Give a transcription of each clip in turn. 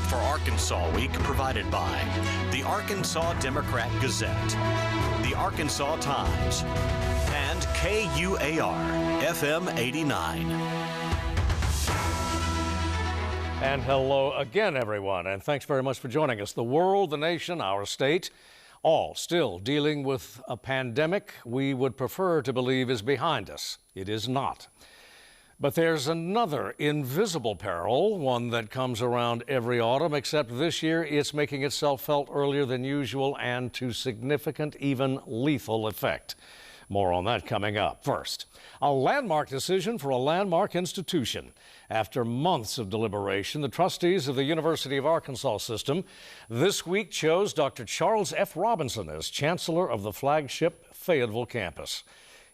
for Arkansas Week provided by the Arkansas Democrat Gazette, the Arkansas Times, and KUAR FM 89. And hello again, everyone, and thanks very much for joining us. The world, the nation, our state, all still dealing with a pandemic we would prefer to believe is behind us. It is not. But there's another invisible peril, one that comes around every autumn, except this year it's making itself felt earlier than usual and to significant, even lethal effect. More on that coming up. First, a landmark decision for a landmark institution. After months of deliberation, the trustees of the University of Arkansas system this week chose Dr. Charles F. Robinson as chancellor of the flagship Fayetteville campus.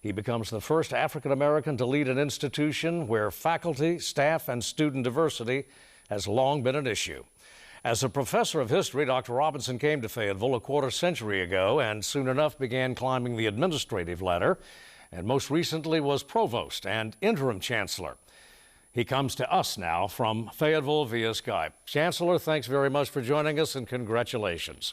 He becomes the first African-American to lead an institution where faculty, staff, and student diversity has long been an issue. As a professor of history, Dr. Robinson came to Fayetteville a quarter century ago and soon enough began climbing the administrative ladder, and most recently was provost and interim chancellor. He comes to us now from Fayetteville via Skype. Chancellor, thanks very much for joining us and congratulations.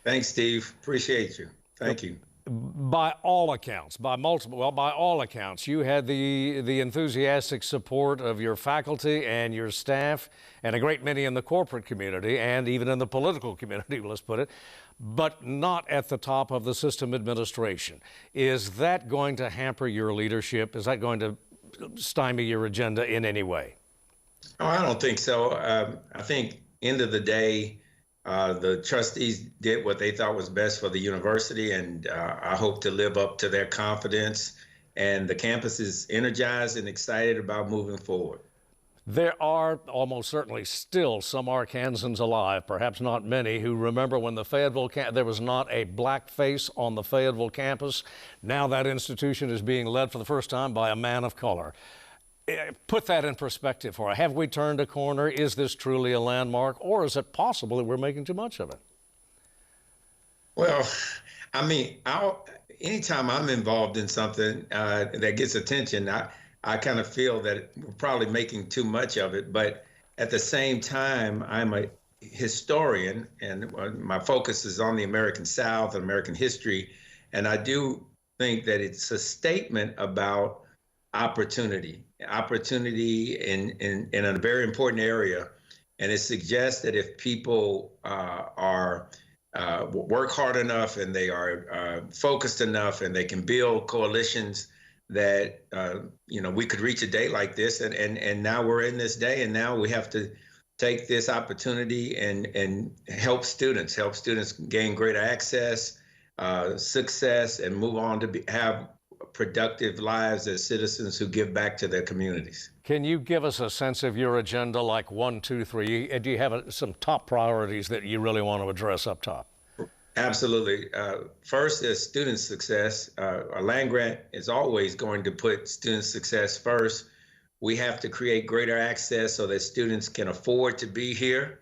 Thanks, Steve. Appreciate you. Thank you. By all accounts, you had the enthusiastic support of your faculty and your staff and a great many in the corporate community and even in the political community, let's put it, but not at the top of the system administration. Is that going to hamper your leadership? Is that going to stymie your agenda in any way? Oh, I don't think so. I think end of the day, the trustees did what they thought was best for the university, and I hope to live up to their confidence. And the campus is energized and excited about moving forward. There are almost certainly still some Arkansans alive, perhaps not many, who remember when the Fayetteville there was not a black face on the Fayetteville campus. Now that institution is being led for the first time by a man of color. Put that in perspective for us. Have we turned a corner? Is this truly a landmark, or is it possible that we're making too much of it? Well, I mean, anytime I'm involved in something that gets attention, I kind of feel that we're probably making too much of it. But at the same time, I'm a historian, and my focus is on the American South and American history. And I do think that it's a statement about opportunity in a very important area. And it suggests that if people work hard enough and they are focused enough and they can build coalitions, that we could reach a day like this. And now we're in this day, and now we have to take this opportunity and help students gain greater access, success, and move on to have productive lives as citizens who give back to their communities. Can you give us a sense of your agenda, like 1, 2, 3? Do you have some top priorities that you really want to address up top? Absolutely. First is student success. A land grant is always going to put student success first. We have to create greater access so that students can afford to be here,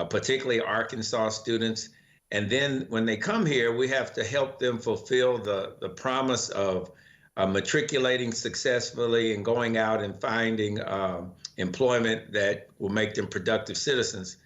particularly Arkansas students. And then when they come here, we have to help them fulfill the promise of matriculating successfully and going out and finding employment that will make them productive citizens.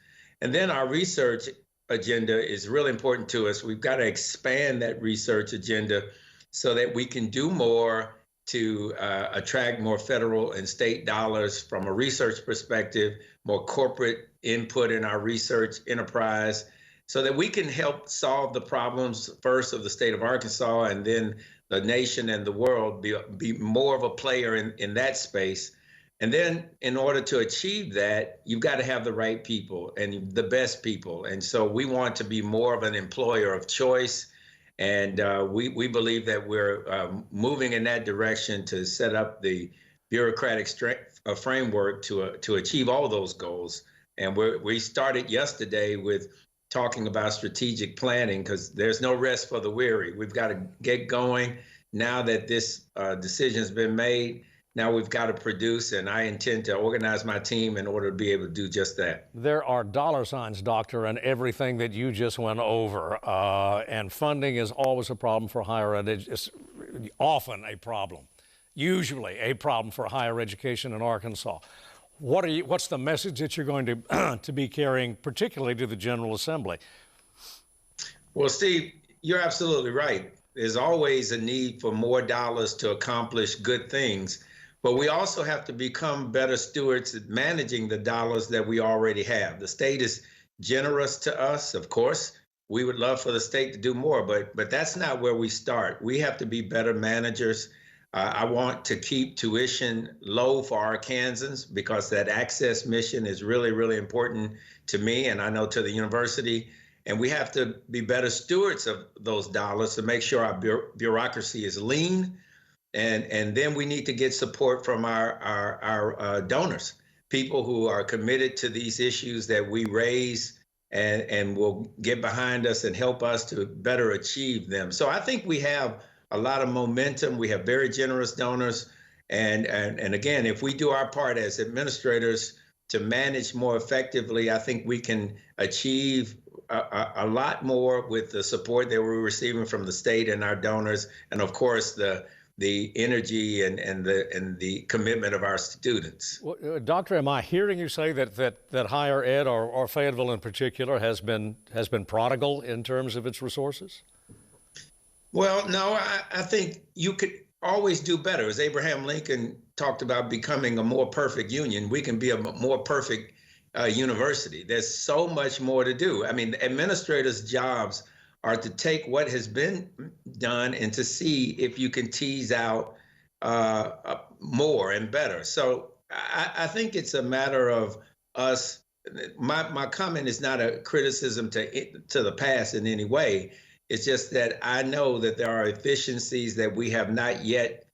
And then our research agenda is really important to us. We've got to expand that research agenda so that we can do more to attract more federal and state dollars from a research perspective, more corporate input in our research enterprise, so that we can help solve the problems first of the state of Arkansas and then the nation and the world, be more of a player in that space. And then in order to achieve that, you've got to have the right people and the best people. And so we want to be more of an employer of choice. And we believe that we're moving in that direction to set up the bureaucratic framework to achieve all those goals. And we started yesterday with talking about strategic planning, because there's no rest for the weary. We've got to get going. Now that this decision's been made, now we've got to produce, and I intend to organize my team in order to be able to do just that. There are dollar signs, Doctor, in everything that you just went over, and funding is always a problem for higher ed. It's often a problem, usually a problem for higher education in Arkansas. What's the message that you're going to to be carrying, particularly to the General Assembly? Well, Steve, you're absolutely right. There's always a need for more dollars to accomplish good things, but we also have to become better stewards at managing the dollars that we already have. The state is generous to us, of course. We would love for the state to do more, but that's not where we start. We have to be better managers. I want to keep tuition low for Arkansans because that access mission is really, really important to me, and I know to the university. And we have to be better stewards of those dollars to make sure our bureaucracy is lean. And then we need to get support from our donors, people who are committed to these issues that we raise and will get behind us and help us to better achieve them. So I think we have a lot of momentum. We have very generous donors. And again, if we do our part as administrators to manage more effectively, I think we can achieve a lot more with the support that we're receiving from the state and our donors, and of course the energy and the commitment of our students. Well, Doctor, am I hearing you say that higher ed or Fayetteville in particular has been prodigal in terms of its resources? Well, no, I think you could always do better. As Abraham Lincoln talked about becoming a more perfect union, we can be a more perfect university. There's so much more to do. I mean, administrators' jobs are to take what has been done and to see if you can tease out more and better. So I think it's a matter of us. My comment is not a criticism to the past in any way. It's just that I know that there are efficiencies that we have not yet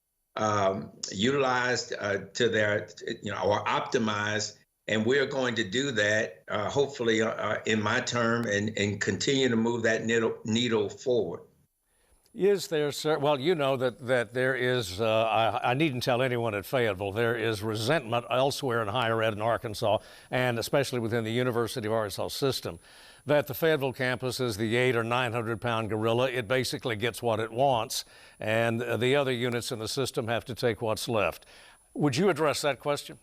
utilized to their, or optimized. And we're going to do that, hopefully, in my term and continue to move that needle forward. Is there, sir? Well, you know that there is, I needn't tell anyone at Fayetteville, there is resentment elsewhere in higher ed in Arkansas, and especially within the University of Arkansas system, that the Fayetteville campus is the 800 or 900 pound gorilla. It basically gets what it wants, and the other units in the system have to take what's left. Would you address that question?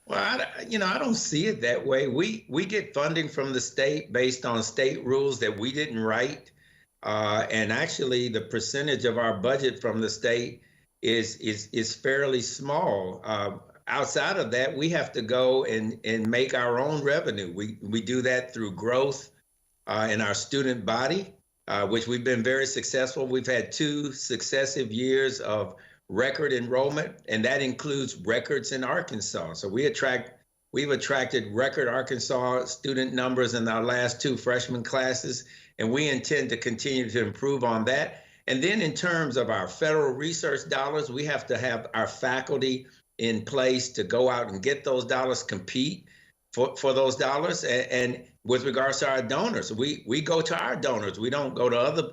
Well, I don't see it that way. We get funding from the state based on state rules that we didn't write. And actually, the percentage of our budget from the state is fairly small. Outside of that, we have to go and make our own revenue. We do that through growth in our student body, which we've been very successful. We've had 2 successive years of record enrollment, and that includes records in Arkansas. So we've attracted record Arkansas student numbers in our last 2 freshman classes, and we intend to continue to improve on that. And then in terms of our federal research dollars, we have to have our faculty in place to go out and get those dollars, compete for those dollars. And with regards to our donors, we go to our donors. We don't go to other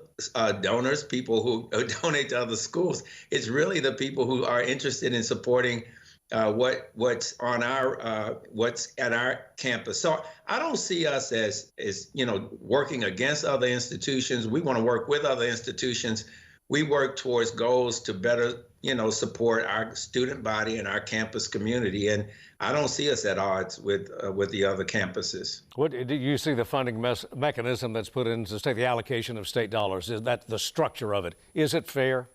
donors, people who donate to other schools. It's really the people who are interested in supporting what's at our campus. So I don't see us as working against other institutions. We want to work with other institutions. We work towards goals to better support our student body and our campus community, and I don't see us at odds with the other campuses. What do you see the funding mechanism that's put into state, the allocation of state dollars? Is that the structure of it? Is it fair?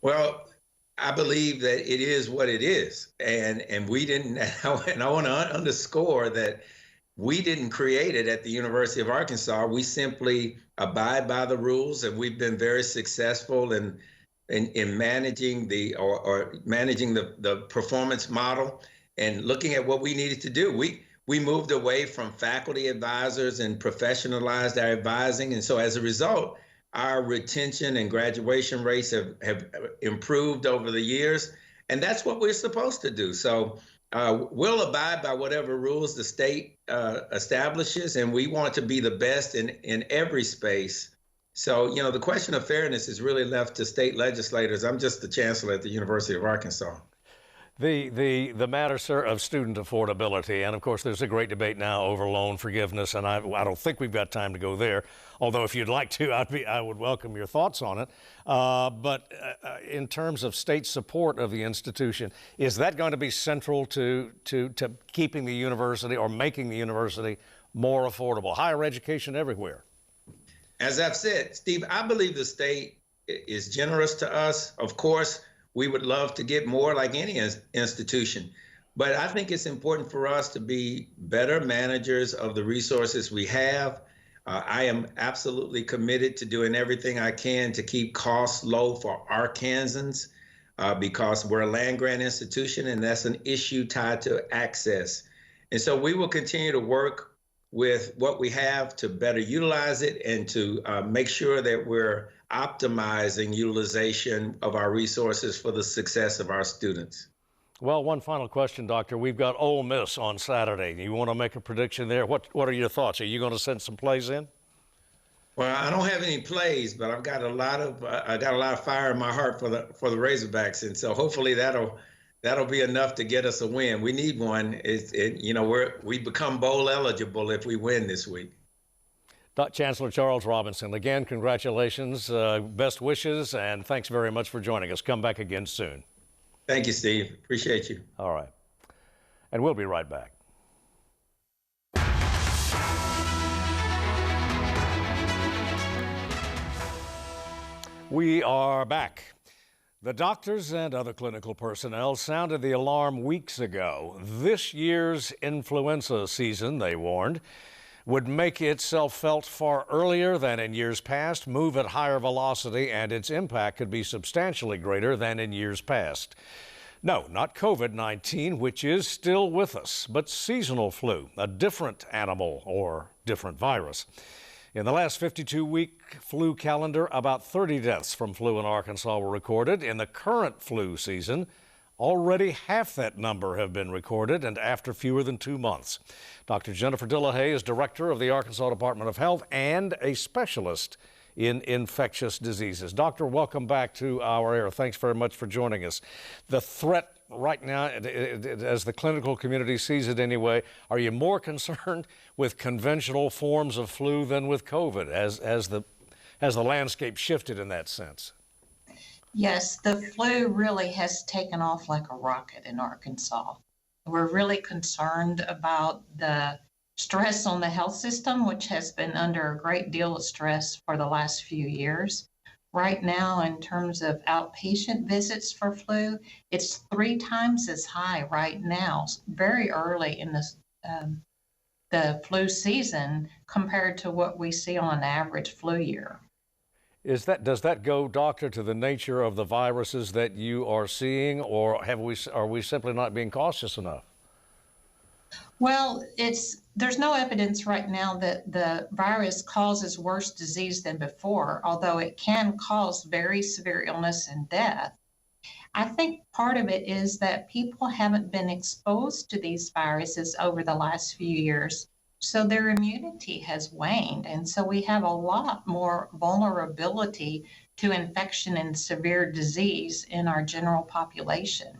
Well, I believe that it is what it is, and we didn't. And I want to underscore that we didn't create it at the University of Arkansas. We simply abide by the rules, and we've been very successful in managing managing the performance model and looking at what we needed to do. We moved away from faculty advisors and professionalized our advising, and so as a result, our retention and graduation rates have improved over the years, and that's what we're supposed to do. So we'll abide by whatever rules the state establishes, and we want to be the best in every space. So, the question of fairness is really left to state legislators. I'm just the chancellor at the University of Arkansas. The matter, sir, of student affordability, and of course there's a great debate now over loan forgiveness, and I don't think we've got time to go there, although if you'd like to, I would welcome your thoughts on it. But in terms of state support of the institution, is that going to be central to keeping the university or making the university more affordable? Higher education everywhere. As I've said, Steve, I believe the state is generous to us. Of course, we would love to get more like any institution, but I think it's important for us to be better managers of the resources we have. I am absolutely committed to doing everything I can to keep costs low for Arkansans because we're a land-grant institution and that's an issue tied to access. And so we will continue to work with what we have to better utilize it and to make sure that we're optimizing utilization of our resources for the success of our students. Well, one final question, Doctor. We've got Ole Miss on Saturday. You want to make a prediction there? What are your thoughts? Are you going to send some plays in? Well, I don't have any plays, but I've got a lot of fire in my heart for the Razorbacks, and so hopefully that'll be enough to get us a win. We need one. We become bowl eligible if we win this week. Chancellor Charles Robinson, again, congratulations, best wishes, and thanks very much for joining us. Come back again soon. Thank you, Steve. Appreciate you. All right. And we'll be right back. We are back. The doctors and other clinical personnel sounded the alarm weeks ago. This year's influenza season, they warned, would make itself felt far earlier than in years past, move at higher velocity, and its impact could be substantially greater than in years past. No, not COVID-19, which is still with us, but seasonal flu, a different animal or different virus. In the last 52-week flu calendar, about 30 deaths from flu in Arkansas were recorded. In the current flu season, already half that number have been recorded, and after fewer than 2 months. Dr. Jennifer Dillaha is director of the Arkansas Department of Health and a specialist in infectious diseases. Doctor, welcome back to our air. Thanks very much for joining us. The threat right now, as the clinical community sees it anyway, are you more concerned with conventional forms of flu than with COVID as the landscape shifted in that sense? Yes, the flu really has taken off like a rocket in Arkansas. We're really concerned about the stress on the health system, which has been under a great deal of stress for the last few years. Right now, in terms of outpatient visits for flu, it's 3 times as high right now, very early in the flu season compared to what we see on an average flu year. Does that go, Doctor, to the nature of the viruses that you are seeing, or are we simply not being cautious enough? Well, there's no evidence right now that the virus causes worse disease than before, although it can cause very severe illness and death. I think part of it is that people haven't been exposed to these viruses over the last few years. So their immunity has waned, and so we have a lot more vulnerability to infection and severe disease in our general population.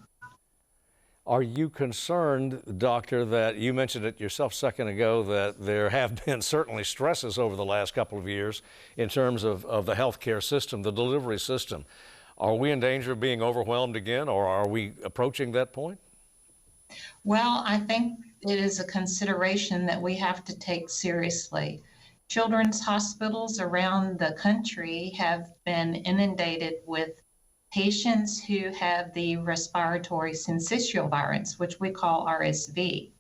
Are you concerned, Doctor, that you mentioned it yourself a second ago, that there have been certainly stresses over the last couple of years in terms of the healthcare system, the delivery system? Are we in danger of being overwhelmed again, or are we approaching that point? Well, I think it is a consideration that we have to take seriously. Children's hospitals around the country have been inundated with patients who have the respiratory syncytial virus, which we call RSV.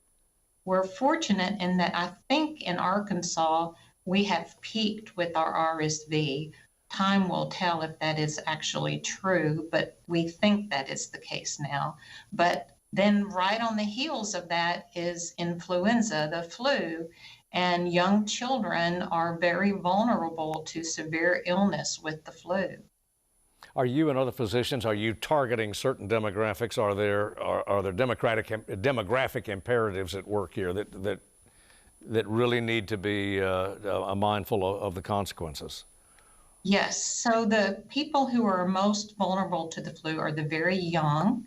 We're fortunate in that I think in Arkansas, we have peaked with our RSV. Time will tell if that is actually true, but we think that is the case now. But then right on the heels of that is influenza, the flu, and young children are very vulnerable to severe illness with the flu. Are you and other physicians, are you targeting certain demographics? Are there demographic imperatives at work here that really need to be mindful of the consequences? Yes, so the people who are most vulnerable to the flu are the very young,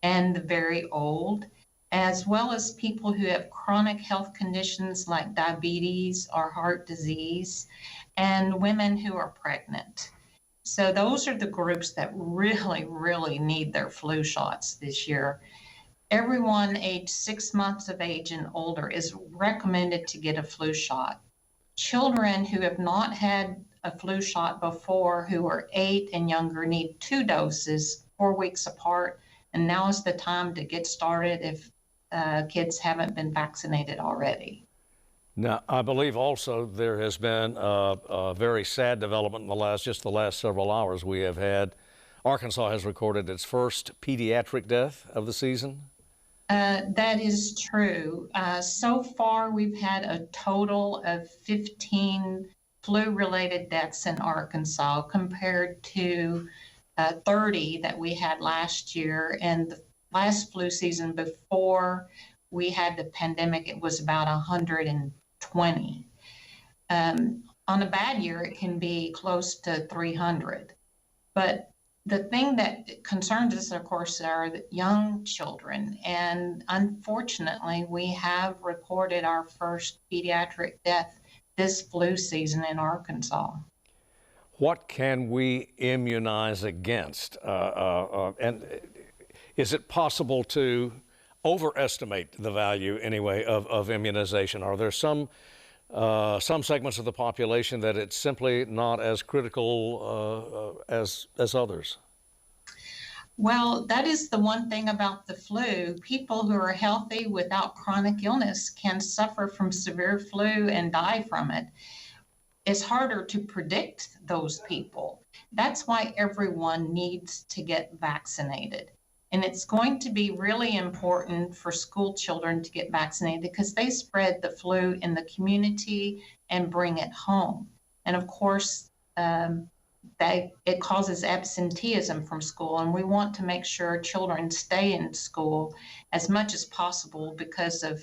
and the very old, as well as people who have chronic health conditions like diabetes or heart disease, and women who are pregnant. So those are the groups that really, really need their flu shots this year. Everyone aged 6 months of age and older is recommended to get a flu shot. Children who have not had a flu shot before, who are 8 and younger, need 2 doses 4 weeks apart. And now is the time to get started if kids haven't been vaccinated already. Now, I believe also there has been a very sad development in the last several hours. We have had, Arkansas has recorded its first pediatric death of the season. That is true. So far, we've had a total of 15 flu-related deaths in Arkansas compared to 30 that we had last year. And the last flu season before we had the pandemic, it was about 120. On a bad year, it can be close to 300. But the thing that concerns us, of course, are the young children. And unfortunately, we have recorded our first pediatric death this flu season in Arkansas. What can we immunize against? And is it possible to overestimate the value, anyway, of immunization? Are there some segments of the population that it's simply not as critical as others? Well, that is the one thing about the flu. People who are healthy without chronic illness can suffer from severe flu and die from it. It's harder to predict those people. That's why everyone needs to get vaccinated. And it's going to be really important for school children to get vaccinated because they spread the flu in the community and bring it home. And of course, it causes absenteeism from school. And we want to make sure children stay in school as much as possible because of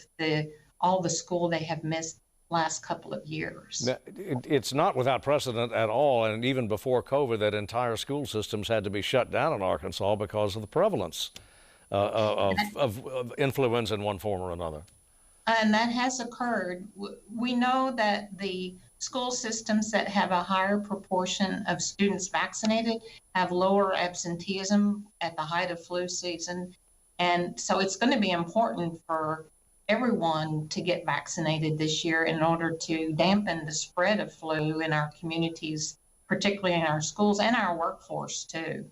all the school they have missed last couple of years. It's not without precedent at all, and even before COVID, that entire school systems had to be shut down in Arkansas because of the prevalence of influenza in one form or another. And that has occurred. We know that the school systems that have a higher proportion of students vaccinated have lower absenteeism at the height of flu season. And so it's going to be important for everyone to get vaccinated this year in order to dampen the spread of flu in our communities, particularly in our schools and our workforce too.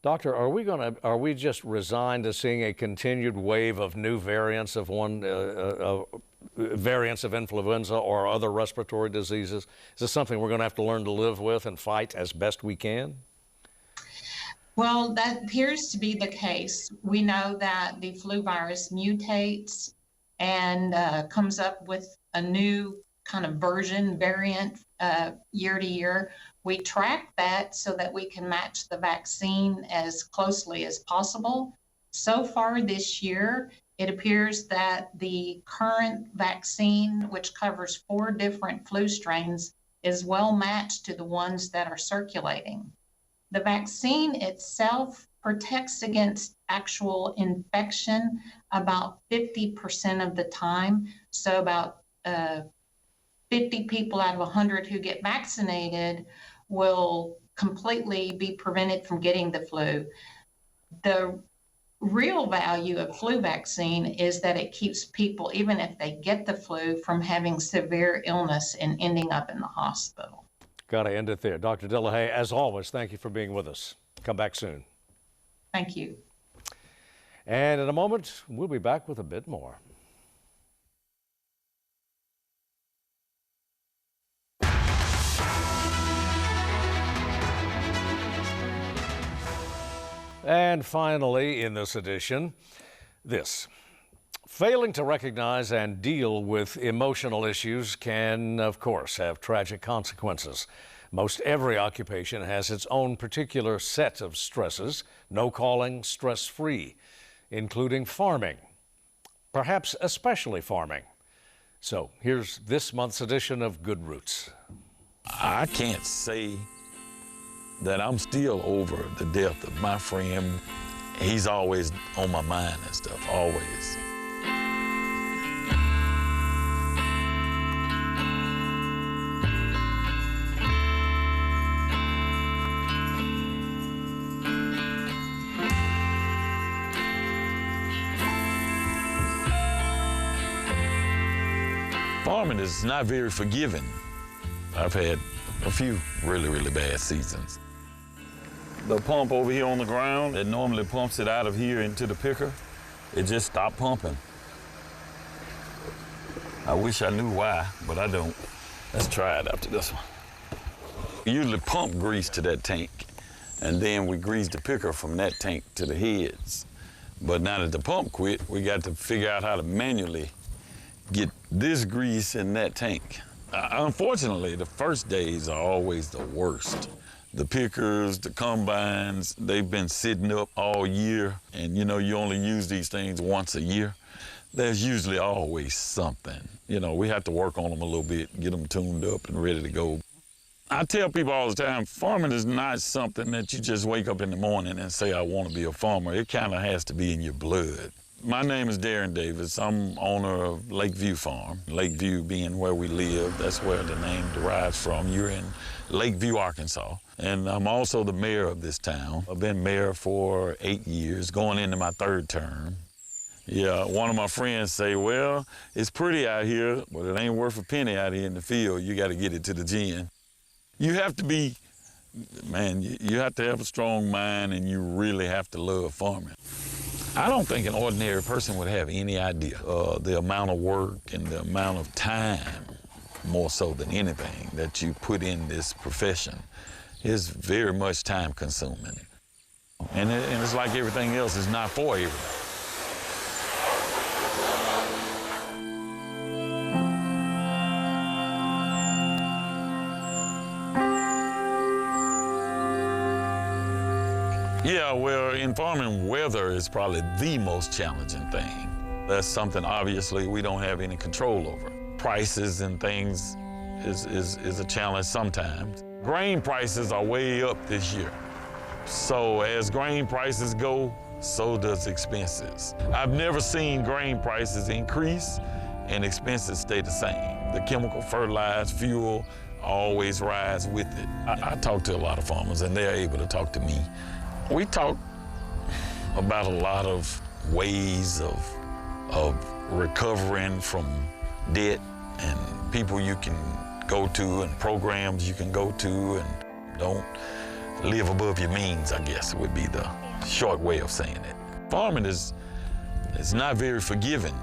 Doctor, are we just resigned to seeing a continued wave of new variants of variants of influenza or other respiratory diseases? Is this something we're going to have to learn to live with and fight as best we can? Well, that appears to be the case. We know that the flu virus mutates and comes up with a new kind of variant year to year. We track that so that we can match the vaccine as closely as possible. So far this year, it appears that the current vaccine, which covers 4 different flu strains, is well matched to the ones that are circulating. The vaccine itself protects against actual infection about 50% of the time. So about 50 people out of 100 who get vaccinated will completely be prevented from getting the flu. The real value of flu vaccine is that it keeps people, even if they get the flu, from having severe illness and ending up in the hospital. Got to end it there. Dr. Dillaha, as always, thank you for being with us. Come back soon. Thank you. And in a moment, we'll be back with a bit more. And finally, in this edition, failing to recognize and deal with emotional issues can, of course, have tragic consequences. Most every occupation has its own particular set of stresses, no calling stress-free, including farming, perhaps especially farming. So here's this month's edition of Good Roots. I can't say that I'm still over the death of my friend he's always on my mind and stuff, always. Farming is not very forgiving. I've had a few really, really bad seasons. The pump over here on the ground that normally pumps it out of here into the picker, it just stopped pumping. I wish I knew why, but I don't. Let's try it after this one. We usually pump grease to that tank, and then we grease the picker from that tank to the heads. But now that the pump quit, we got to figure out how to manually get this grease in that tank. Unfortunately, the first days are always the worst. The pickers, the combines, they've been sitting up all year, and you know, you only use these things once a year. There's usually always something. You know, we have to work on them a little bit, get them tuned up and ready to go. I tell people all the time, farming is not something that you just wake up in the morning and say, I want to be a farmer. It kind of has to be in your blood. My name is Darren Davis. I'm owner of Lakeview Farm. Lakeview being where we live, that's where the name derives from. You're in Lakeview, Arkansas. And I'm also the mayor of this town. I've been mayor for 8 years, going into my 3rd term. Yeah, one of my friends say, well, it's pretty out here, but it ain't worth a penny out here in the field. You got to get it to the gin. You have to be, man, you have to have a strong mind, and you really have to love farming. I don't think an ordinary person would have any idea the amount of work and the amount of time, more so than anything, that you put in this profession is very much time consuming. And it's like everything else, it's not for everybody. Yeah, well, in farming, weather is probably the most challenging thing. That's something, obviously, we don't have any control over. Prices and things is a challenge sometimes. Grain prices are way up this year. So as grain prices go, so does expenses. I've never seen grain prices increase and expenses stay the same. The chemical, fertilizer, fuel always rise with it. I talk to a lot of farmers, and they're able to talk to me. We talk about a lot of ways of recovering from debt and people you can go to and programs you can go to, and don't live above your means, I guess would be the short way of saying it. Farming is not very forgiving.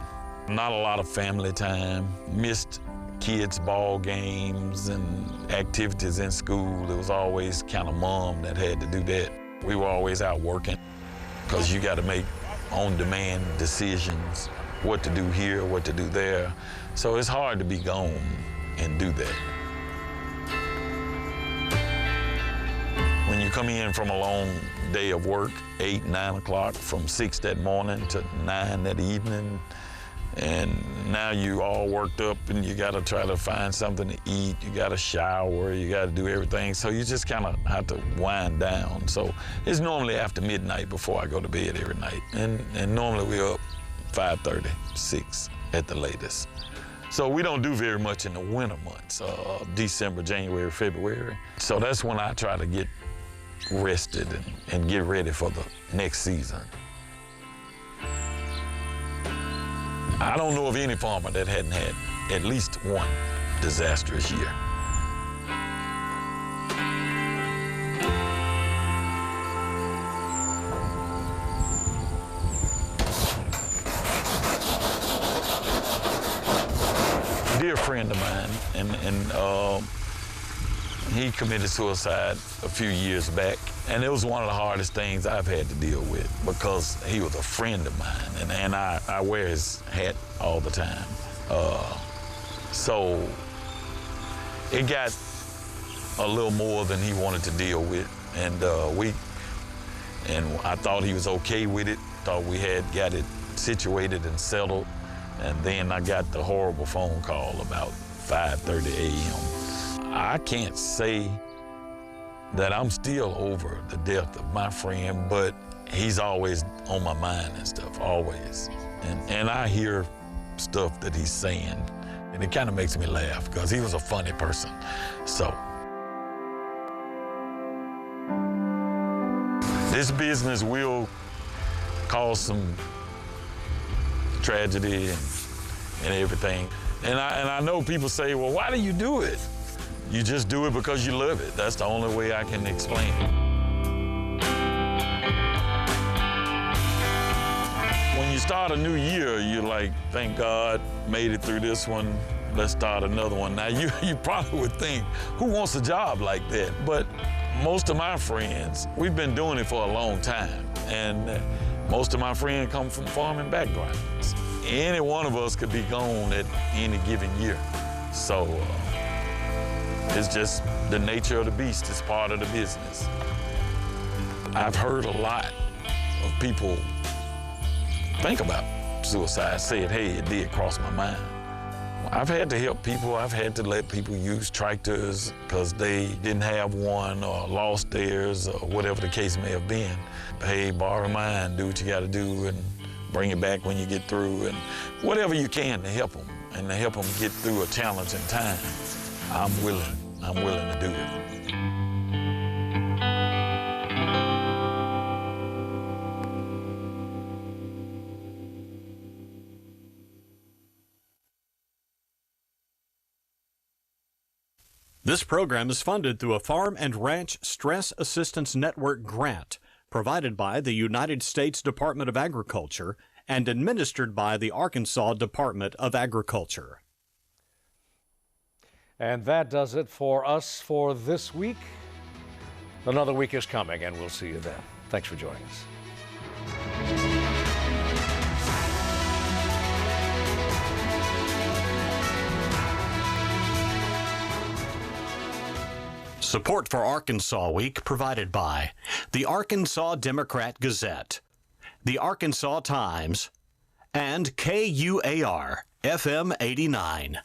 Not a lot of family time, missed kids' ball games and activities in school. It was always kind of mom that had to do that. We were always out working because you got to make on-demand decisions, what to do here, what to do there. So it's hard to be gone and do that. When you come in from a long day of work, 8, 9 o'clock, from 6 that morning to 9 that evening, and now you all worked up and you got to try to find something to eat, you got to shower, you got to do everything. So you just kind of have to wind down. So it's normally after midnight before I go to bed every night. And normally we're up 5:30, 6 at the latest. So we don't do very much in the winter months, December, January, February. So that's when I try to get rested and get ready for the next season. I don't know of any farmer that hadn't had at least one disastrous year. A dear friend of mine, and he committed suicide a few years back, and it was one of the hardest things I've had to deal with because he was a friend of mine, and I wear his hat all the time. So it got a little more than he wanted to deal with, and I thought he was okay with it, thought we had got it situated and settled, and then I got the horrible phone call about 5:30 a.m. I can't say that I'm still over the death of my friend, but he's always on my mind and stuff, always. And I hear stuff that he's saying, and it kind of makes me laugh because he was a funny person. So this business will cause some tragedy and everything. And I know people say, well, why do you do it? You just do it because you love it. That's the only way I can explain it. When you start a new year, you're like, thank God, made it through this one. Let's start another one. Now, you probably would think, who wants a job like that? But most of my friends, we've been doing it for a long time. And most of my friends come from farming backgrounds. Any one of us could be gone at any given year. So it's just the nature of the beast. It's part of the business. I've heard a lot of people think about suicide, said, hey, it did cross my mind. I've had to help people. I've had to let people use tractors because they didn't have one or lost theirs or whatever the case may have been. Hey, borrow mine, do what you got to do and bring it back when you get through, and whatever you can to help them and to help them get through a challenging time. I'm willing to do it. This program is funded through a Farm and Ranch Stress Assistance Network grant provided by the United States Department of Agriculture and administered by the Arkansas Department of Agriculture. And that does it for us for this week. Another week is coming, and we'll see you then. Thanks for joining us. Support for Arkansas Week provided by the Arkansas Democrat Gazette, the Arkansas Times, and KUAR FM 89.